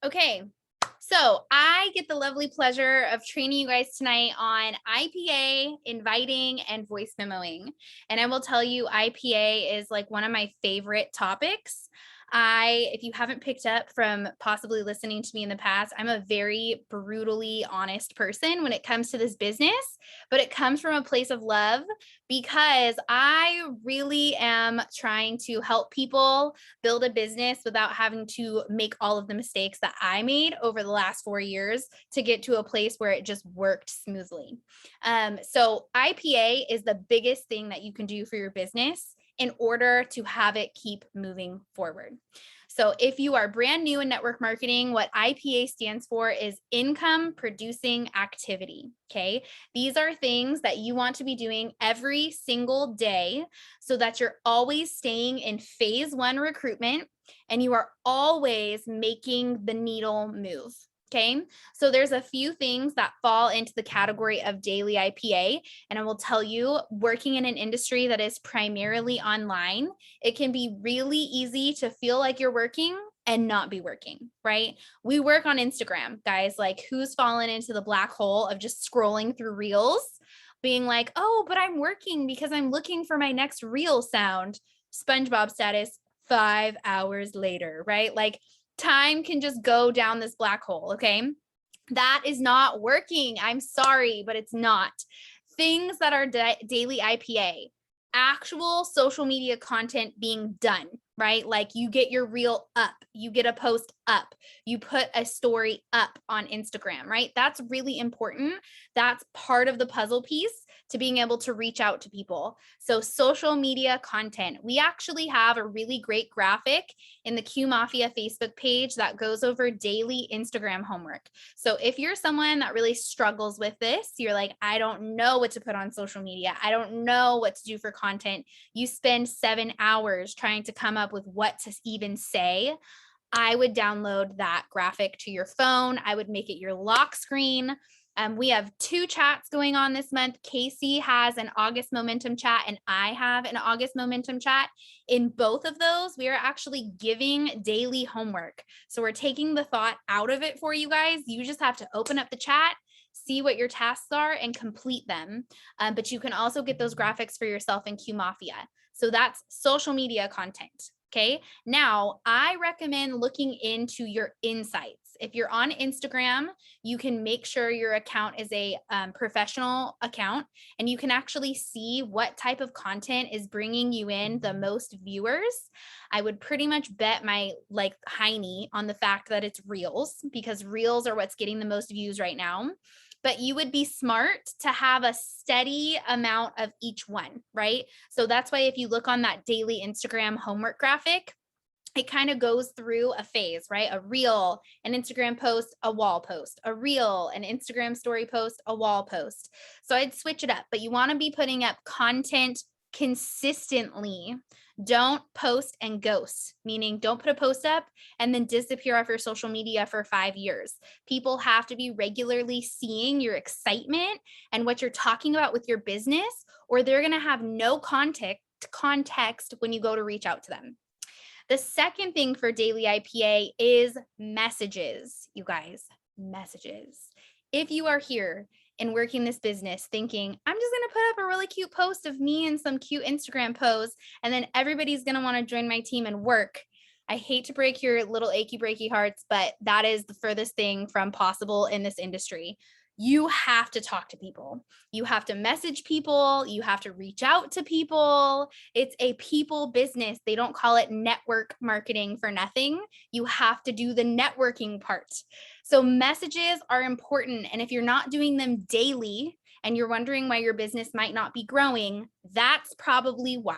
Okay, so I get the lovely pleasure of training you guys tonight on IPA, inviting, and voice memoing. And I will tell you, IPA is like one of my favorite topics. If you haven't picked up from possibly listening to me in the past, I'm a very brutally honest person when it comes to this business, but it comes from a place of love because I really am trying to help people build a business without having to make all of the mistakes that I made over the last 4 years to get to a place where it just worked smoothly. So IPA is the biggest thing that you can do for your business in order to have it keep moving forward. So if you are brand new in network marketing, what IPA stands for is income producing activity. Okay. These are things that you want to be doing every single day so that you're always staying in phase one recruitment and you are always making the needle move. Okay, so there's a few things that fall into the category of daily IPA. And I will tell you, working in an industry that is primarily online, it can be really easy to feel like you're working and not be working, right? We work on Instagram, guys. Like, who's fallen into the black hole of just scrolling through reels, being like, oh, but I'm working because I'm looking for my next reel sound. SpongeBob status 5 hours later, right? Like, time can just go down this black hole. Okay. That is not working. I'm sorry, but it's not. Things that are daily IPA, actual social media content being done, right? Like you get your reel up, you get a post up, you put a story up on Instagram, right? That's really important. That's part of the puzzle piece to being able to reach out to people. So social media content, we actually have a really great graphic in the Q Mafia Facebook page that goes over daily Instagram homework. So if you're someone that really struggles with this, you're like, I don't know what to put on social media. I don't know what to do for content. You spend 7 hours trying to come up with what to even say. I would download that graphic to your phone. I would make it your lock screen. We have 2 chats going on this month. Casey has an August momentum chat and I have an August momentum chat. In both of those, we are actually giving daily homework. So we're taking the thought out of it for you guys. You just have to open up the chat, see what your tasks are and complete them. But you can also get those graphics for yourself in Q Mafia. So that's social media content. Okay. Now I recommend looking into your insights. If you're on Instagram, you can make sure your account is a professional account and you can actually see what type of content is bringing you in the most viewers. I would pretty much bet my like hiney on the fact that it's reels because reels are what's getting the most views right now. But you would be smart to have a steady amount of each one, right? So that's why if you look on that daily Instagram homework graphic, it kind of goes through a phase, right? A reel, an Instagram post, a wall post, a reel, an Instagram story post, a wall post. So I'd switch it up, but you want to be putting up content consistently. Don't post and ghost, meaning don't put a post up and then disappear off your social media for 5 years. People have to be regularly seeing your excitement and what you're talking about with your business, or they're going to have no context when you go to reach out to them. The second thing for daily IPA is messages, you guys, messages. If you are here and working this business thinking, I'm just going to put up a really cute post of me and some cute Instagram posts, and then everybody's going to want to join my team and work. I hate to break your little achy breaky hearts, but that is the furthest thing from possible in this industry. You have to talk to people. You have to message people. You have to reach out to people. It's a people business. They don't call it network marketing for nothing. You have to do the networking part. So messages are important. And if you're not doing them daily and you're wondering why your business might not be growing, that's probably why.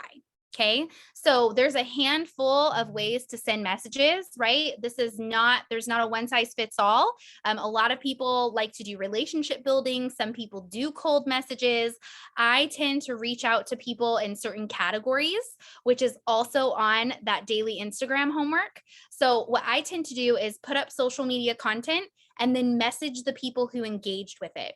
Okay, so there's a handful of ways to send messages, right? There's not a one size fits all. A lot of people like to do relationship building. Some people do cold messages. I tend to reach out to people in certain categories, which is also on that daily Instagram homework. So what I tend to do is put up social media content and then message the people who engaged with it.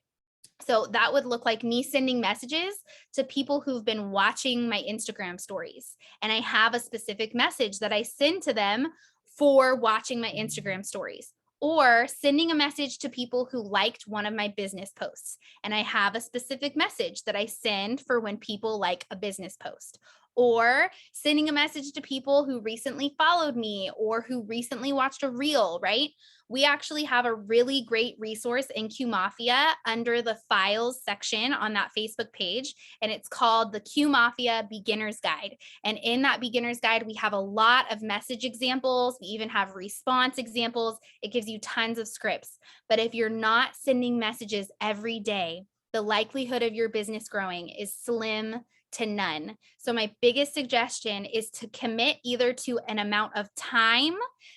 So that would look like me sending messages to people who've been watching my Instagram stories. And I have a specific message that I send to them for watching my Instagram stories. or sending a message to people who liked one of my business posts. And I have a specific message that I send for when people like a business post, or sending a message to people who recently followed me or who recently watched a reel, right? We actually have a really great resource in Q Mafia under the files section on that Facebook page, and it's called the Q Mafia Beginner's Guide. And in that beginner's guide, we have a lot of message examples. We even have response examples. It gives you tons of scripts. But if you're not sending messages every day, the likelihood of your business growing is slim to none. So my biggest suggestion is to commit either to an amount of time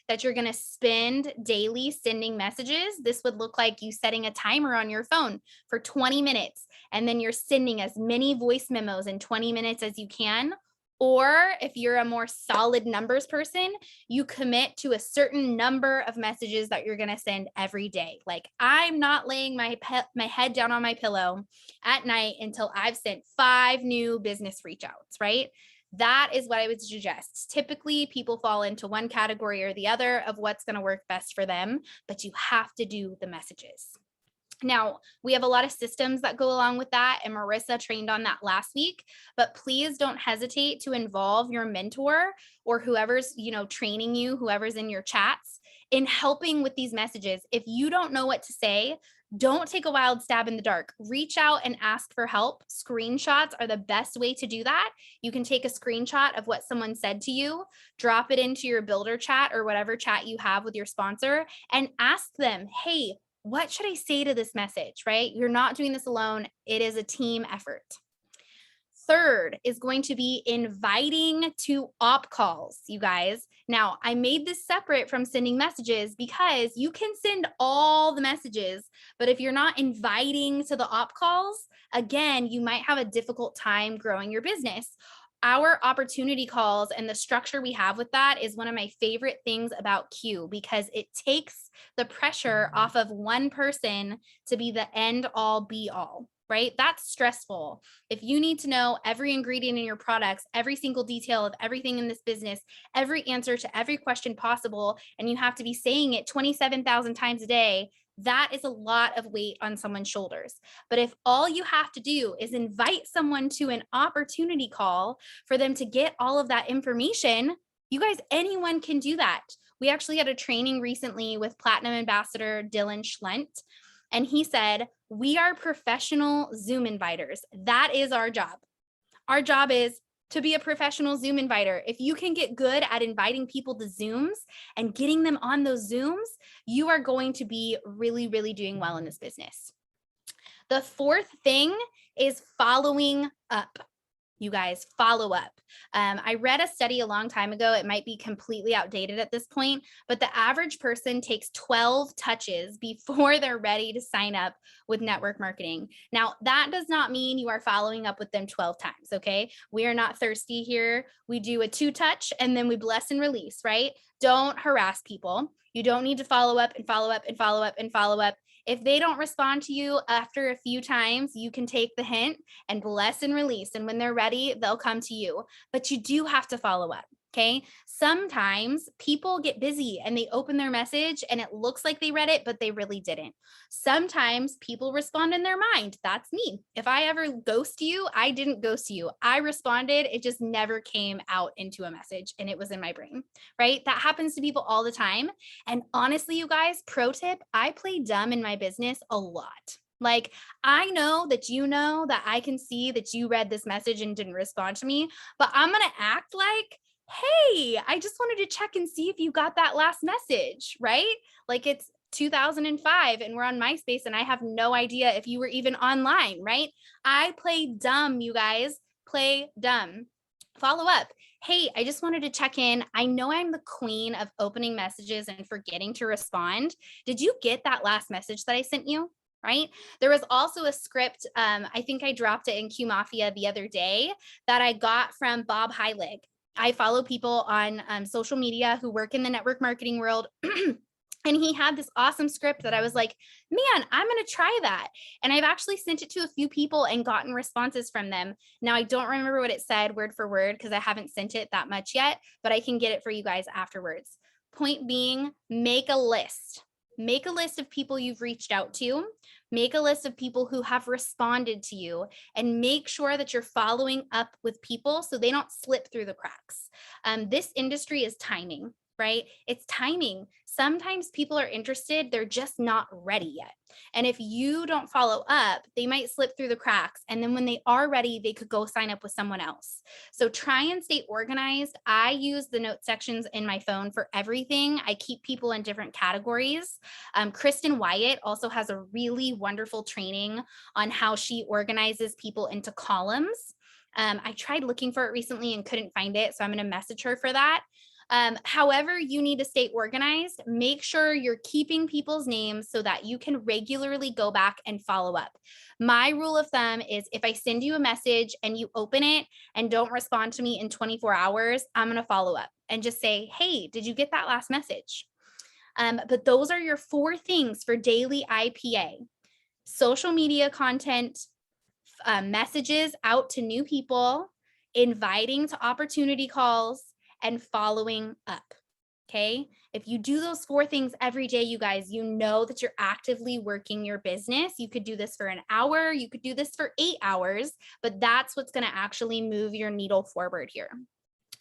that you're going to spend daily sending messages. This would look like you setting a timer on your phone for 20 minutes, and then you're sending as many voice memos in 20 minutes as you can. Or if you're a more solid numbers person, you commit to a certain number of messages that you're going to send every day. Like, I'm not laying my head down on my pillow at night until I've sent 5 new business reach outs, right? That is what I would suggest. Typically, people fall into one category or the other of what's going to work best for them, but you have to do the messages. Now, we have a lot of systems that go along with that, and Marissa trained on that last week, but please don't hesitate to involve your mentor or whoever's, training you, whoever's in your chats, in helping with these messages. If you don't know what to say, don't take a wild stab in the dark. Reach out and ask for help. Screenshots are the best way to do that. You can take a screenshot of what someone said to you, drop it into your builder chat or whatever chat you have with your sponsor, and ask them, hey, what should I say to this message, right? You're not doing this alone. It is a team effort. Third is going to be inviting to op calls, you guys. Now, I made this separate from sending messages because you can send all the messages, but if you're not inviting to the op calls, again, you might have a difficult time growing your business. Our opportunity calls and the structure we have with that is one of my favorite things about Q, because it takes the pressure off of one person to be the end all be all, right? That's stressful. If you need to know every ingredient in your products, every single detail of everything in this business, every answer to every question possible, and you have to be saying it 27,000 times a day, that is a lot of weight on someone's shoulders. But if all you have to do is invite someone to an opportunity call for them to get all of that information, you guys, anyone can do that. We actually had a training recently with Platinum Ambassador Dylan Schlent, and he said, we are professional Zoom inviters. That is our job. Our job is to be a professional Zoom inviter. If you can get good at inviting people to Zooms and getting them on those Zooms, you are going to be really, really doing well in this business. The fourth thing is following up. You guys, follow up. I read a study a long time ago. It might be completely outdated at this point, but the average person takes 12 touches before they're ready to sign up with network marketing. Now, that does not mean you are following up with them 12 times, okay? We are not thirsty here. We do a 2-touch and then we bless and release, right? Don't harass people. You don't need to follow up and follow up and follow up and follow up. If they don't respond to you after a few times, you can take the hint and bless and release. And when they're ready, they'll come to you. But you do have to follow up. Okay. Sometimes people get busy and they open their message and it looks like they read it, but they really didn't. Sometimes people respond in their mind. That's me. If I ever ghost you, I didn't ghost you. I responded. It just never came out into a message and it was in my brain, right? That happens to people all the time. And honestly, you guys, pro tip, I play dumb in my business a lot. Like, I know that I can see that you read this message and didn't respond to me, but I'm going to act like, hey, I just wanted to check and see if you got that last message, right? Like, it's 2005 and we're on MySpace and I have no idea if you were even online, right? I play dumb, you guys. Play dumb. Follow up. Hey, I just wanted to check in. I know I'm the queen of opening messages and forgetting to respond. Did you get that last message that I sent you? Right? There was also a script. I think I dropped it in Q Mafia the other day that I got from Bob Heilig. I follow people on social media who work in the network marketing world. And he had this awesome script that I was like, man, I'm going to try that. And I've actually sent it to a few people and gotten responses from them. Now, I don't remember what it said word for word because I haven't sent it that much yet, but I can get it for you guys afterwards. Point being, make a list. Make a list of people you've reached out to, make a list of people who have responded to you, and make sure that you're following up with people so they don't slip through the cracks. This industry is timing, right? It's timing. Sometimes people are interested, they're just not ready yet. And if you don't follow up, they might slip through the cracks. And then when they are ready, they could go sign up with someone else. So try and stay organized. I use the note sections in my phone for everything. I keep people in different categories. Kristen Wyatt also has a really wonderful training on how she organizes people into columns. I tried looking for it recently and couldn't find it, so I'm going to message her for that. However, you need to stay organized. Make sure you're keeping people's names so that you can regularly go back and follow up. My rule of thumb is if I send you a message and you open it and don't respond to me in 24 hours, I'm going to follow up and just say, hey, did you get that last message? But those are your 4 things for daily IPA: social media content, messages out to new people, inviting to opportunity calls, and following up. Okay. If you do those 4 things every day, you guys, you know that you're actively working your business. You could do this for an hour, you could do this for 8 hours, but that's what's going to actually move your needle forward here.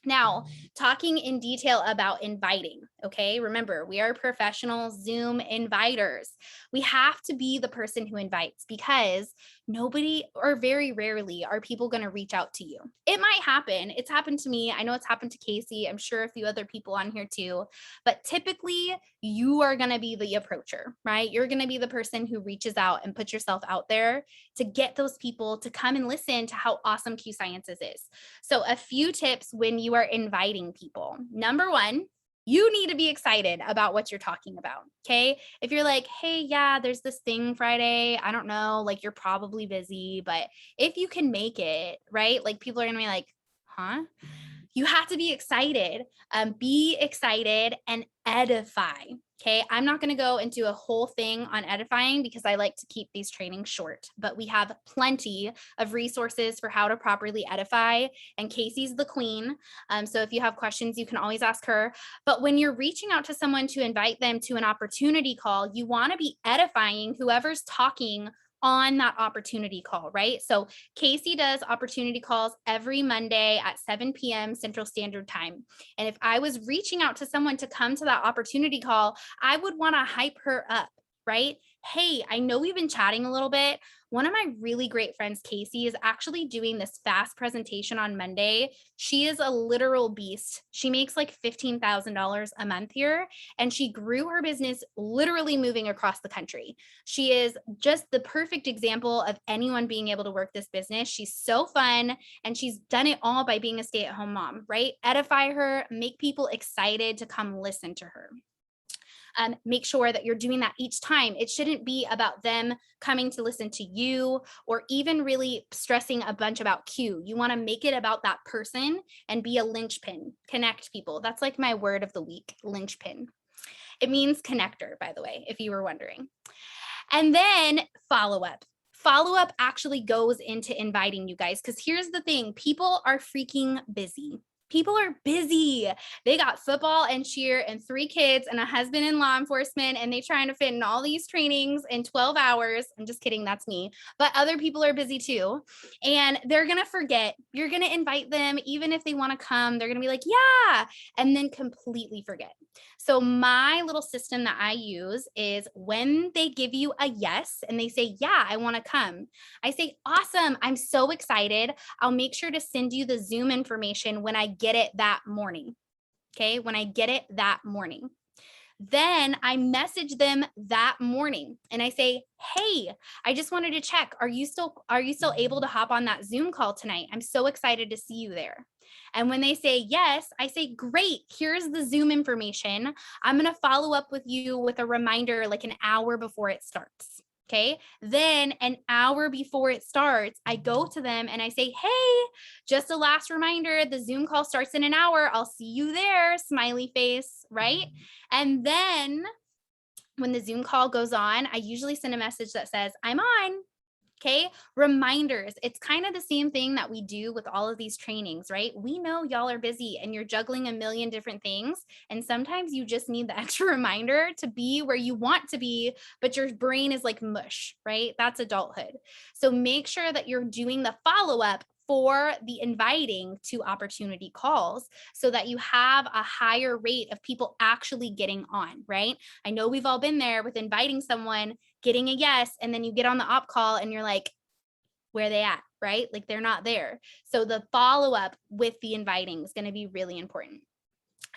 Now, talking in detail about inviting, okay? Remember, we are professional Zoom inviters. We have to be the person who invites because nobody, or very rarely, are people going to reach out to you. It might happen. It's happened to me. I know it's happened to Casey. I'm sure a few other people on here too. But typically, you are going to be the approacher, right? You're going to be the person who reaches out and puts yourself out there to get those people to come and listen to how awesome Q Sciences is. So a few tips when you are inviting people. Number 1, you need to be excited about what you're talking about. Okay. If you're like, hey, yeah, there's this thing Friday, I don't know, like you're probably busy, but if you can make it, right? Like people are going to be like, huh? You have to be excited. Be excited and edify. Okay. I'm not going to go into a whole thing on edifying because I like to keep these trainings short, but we have plenty of resources for how to properly edify. And Casey's the queen. So if you have questions, you can always ask her. But when you're reaching out to someone to invite them to an opportunity call, you want to be edifying whoever's talking on that opportunity call, right? So Casey does opportunity calls every Monday at 7 p.m. Central Standard Time. And if I was reaching out to someone to come to that opportunity call, I would want to hype her up, right? Hey, I know we've been chatting a little bit. One of my really great friends, Casey, is actually doing this fast presentation on Monday. She is a literal beast. She makes like $15,000 a month here, and she grew her business literally moving across the country. She is just the perfect example of anyone being able to work this business. She's so fun, and she's done it all by being a stay-at-home mom, right? Edify her, make people excited to come listen to her. Make sure that you're doing that each time. It shouldn't be about them coming to listen to you or even really stressing a bunch about Q. You want to make it about that person and be a linchpin, connect people. That's like my word of the week, linchpin. It means connector, by the way, if you were wondering. And then follow up. Follow up actually goes into inviting, you guys, because here's the thing, people are freaking busy. People are busy. They got football and cheer and 3 kids and a husband in law enforcement, and they're trying to fit in all these trainings in 12 hours. I'm just kidding. That's me. But other people are busy too. And they're going to forget. You're going to invite them. Even if they want to come, they're going to be like, yeah, and then completely forget. So my little system that I use is when they give you a yes and they say, yeah, I want to come, I say, awesome. I'm so excited. I'll make sure to send you the Zoom information when I get it that morning. Okay. When I get it that morning. Then I message them that morning and I say, hey, I just wanted to check. Are you still able to hop on that Zoom call tonight? I'm so excited to see you there. And when they say yes, I say, great, here's the Zoom information. I'm going to follow up with you with a reminder like an hour before it starts. Okay. Then an hour before it starts, I go to them and I say, hey, just a last reminder, the Zoom call starts in an hour. I'll see you there, smiley face, right? And then when the Zoom call goes on, I usually send a message that says, I'm on. Okay. Reminders. It's kind of the same thing that we do with all of these trainings, right? We know y'all are busy and you're juggling a million different things. And sometimes you just need the extra reminder to be where you want to be, but your brain is like mush, right? That's adulthood. So make sure that you're doing the follow up for the inviting to opportunity calls so that you have a higher rate of people actually getting on, right? I know we've all been there with inviting someone, getting a yes, and then you get on the op call and you're like, where they at, right? Like they're not there. So the follow-up with the inviting is going to be really important.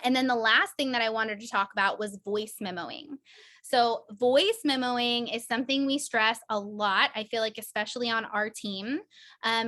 And then the last thing that I wanted to talk about was voice memoing. So voice memoing is something we stress a lot. I feel like, especially on our team.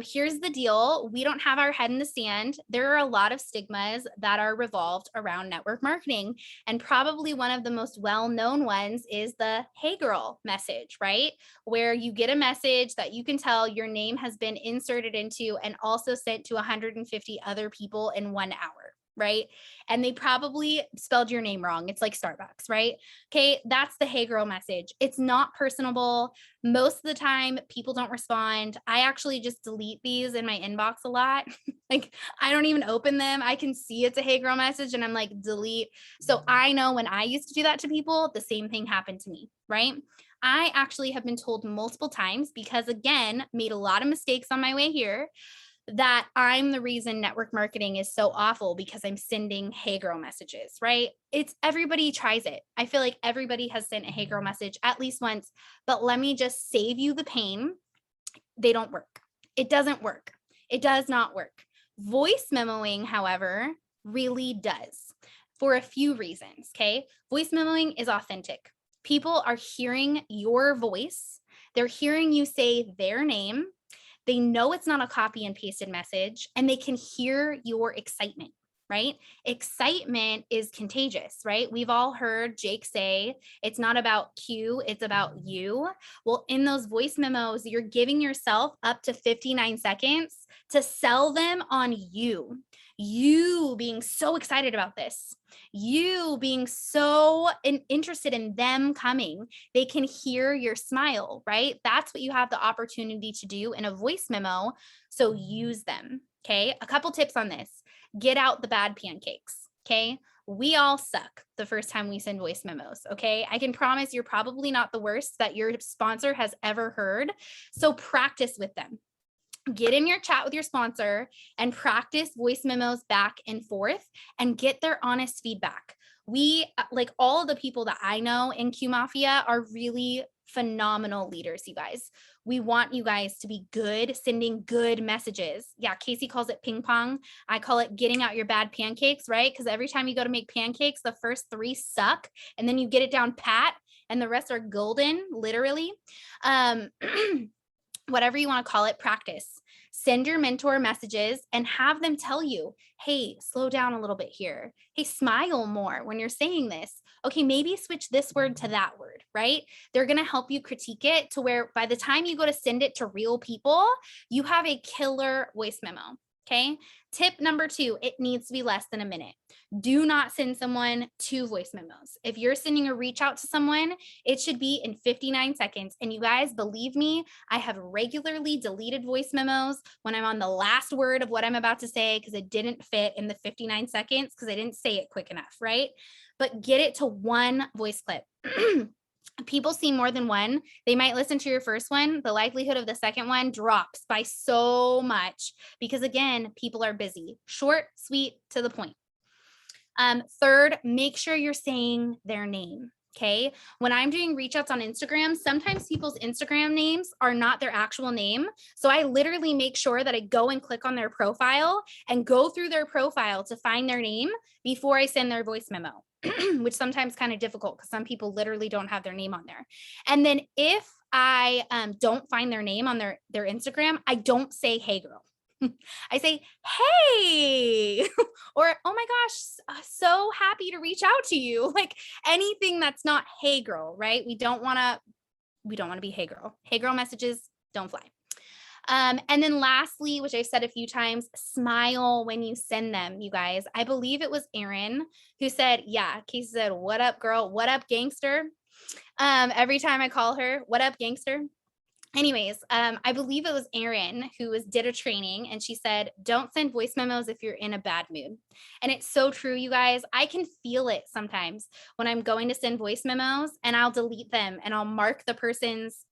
Here's the deal. We don't have our head in the sand. There are a lot of stigmas that are revolved around network marketing. And probably one of the most well-known ones is the "Hey girl" message, right? Where you get a message that you can tell your name has been inserted into and also sent to 150 other people in 1 hour. Right. And they probably spelled your name wrong. It's like Starbucks, right? Okay. That's the "Hey girl" message. It's not personable. Most of the time, people don't respond. I actually just delete these in my inbox a lot. Like, I don't even open them. I can see it's a "Hey girl" message and I'm like, delete. So I know when I used to do that to people, the same thing happened to me, right? I actually have been told multiple times, because again, made a lot of mistakes on my way here, that I'm the reason network marketing is so awful because I'm sending "Hey girl" messages, right? It's everybody tries it. I feel like everybody has sent a "Hey girl" message at least once, but let me just save you the pain. They don't work. It doesn't work. It does not work. Voice memoing, however, really does, for a few reasons. Okay. Voice memoing is authentic. People are hearing your voice. They're hearing you say their name. They know it's not a copy and pasted message, and they can hear your excitement, right? Excitement is contagious, right? We've all heard Jake say, it's not about Q, it's about you. Well, in those voice memos, you're giving yourself up to 59 seconds to sell them on you. You being so excited about this, you being so interested in them coming. They can hear your smile, right? That's what you have the opportunity to do in a voice memo. So use them. Okay. A couple tips on this: get out the bad pancakes. Okay. We all suck the first time we send voice memos. Okay. I can promise you're probably not the worst that your sponsor has ever heard. So practice with them. Get in your chat with your sponsor and practice voice memos back and forth and get their honest feedback. We, like all of the people that I know in Q Mafia, are really phenomenal leaders, you guys. We want you guys to be good, sending good messages. Yeah, Casey calls it ping pong. I call it getting out your bad pancakes, right? Because every time you go to make pancakes, the first 3 suck, and then you get it down pat, and the rest are golden, literally. Whatever you want to call it, practice. Send your mentor messages and have them tell you, hey, slow down a little bit here. Hey, smile more when you're saying this. Okay, maybe switch this word to that word, right? They're going to help you critique it to where by the time you go to send it to real people, you have a killer voice memo. Okay. Tip number 2, it needs to be less than a minute. Do not send someone 2 voice memos. If you're sending a reach out to someone, it should be in 59 seconds. And you guys, believe me, I have regularly deleted voice memos when I'm on the last word of what I'm about to say because it didn't fit in the 59 seconds because I didn't say it quick enough, right? But get it to 1 voice clip. People see more than one. They might listen to your first one. The likelihood of the second one drops by so much because, again, people are busy. Short, sweet, to the point. Third, make sure you're saying their name. Okay. When I'm doing reach outs on Instagram, sometimes people's Instagram names are not their actual name. So I literally make sure that I go and click on their profile and go through their profile to find their name before I send their voice memo, which sometimes kind of difficult because some people literally don't have their name on there. And then if I don't find their name on their Instagram, I don't say, hey girl. I say, hey, or, oh my gosh, so happy to reach out to you. Like anything that's not, hey girl, right? We don't want to be hey girl. Hey girl messages don't fly. And then lastly, which I've said a few times, smile when you send them, you guys. I believe it was Erin who said, yeah, Casey said, what up girl? What up gangster? Every time I call her, what up gangster? Anyways, I believe it was Erin who did a training, and she said, don't send voice memos if you're in a bad mood. And it's so true, you guys. I can feel it sometimes when I'm going to send voice memos, and I'll delete them and I'll mark the person's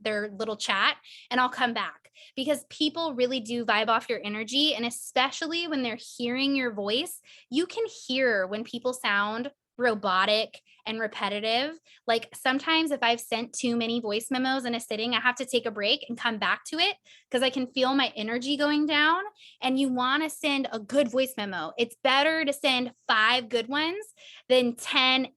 their little chat, and I'll come back, because people really do vibe off your energy. And especially when they're hearing your voice, you can hear when people sound robotic and repetitive. Like sometimes if I've sent too many voice memos in a sitting, I have to take a break and come back to it because I can feel my energy going down. And you want to send a good voice memo. It's better to send 5 good ones than 10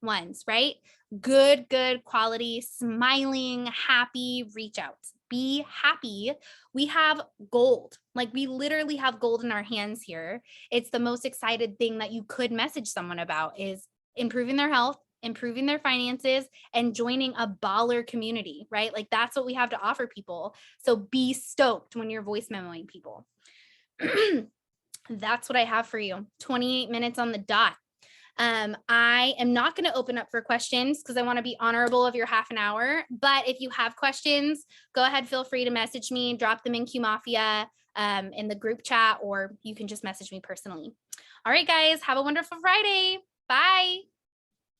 ones, right? Good quality, smiling, happy reach outs. Be happy. We have gold. Like we literally have gold in our hands here. It's the most excited thing that you could message someone about is improving their health, improving their finances, and joining a baller community, right? Like that's what we have to offer people. So be stoked when you're voice memoing people. That's what I have for you. 28 minutes on the dot. I am not going to open up for questions because I want to be honorable of your half an hour. But if you have questions, go ahead, feel free to message me, drop them in Q Mafia in the group chat, or you can just message me personally. All right, guys, have a wonderful Friday. Bye.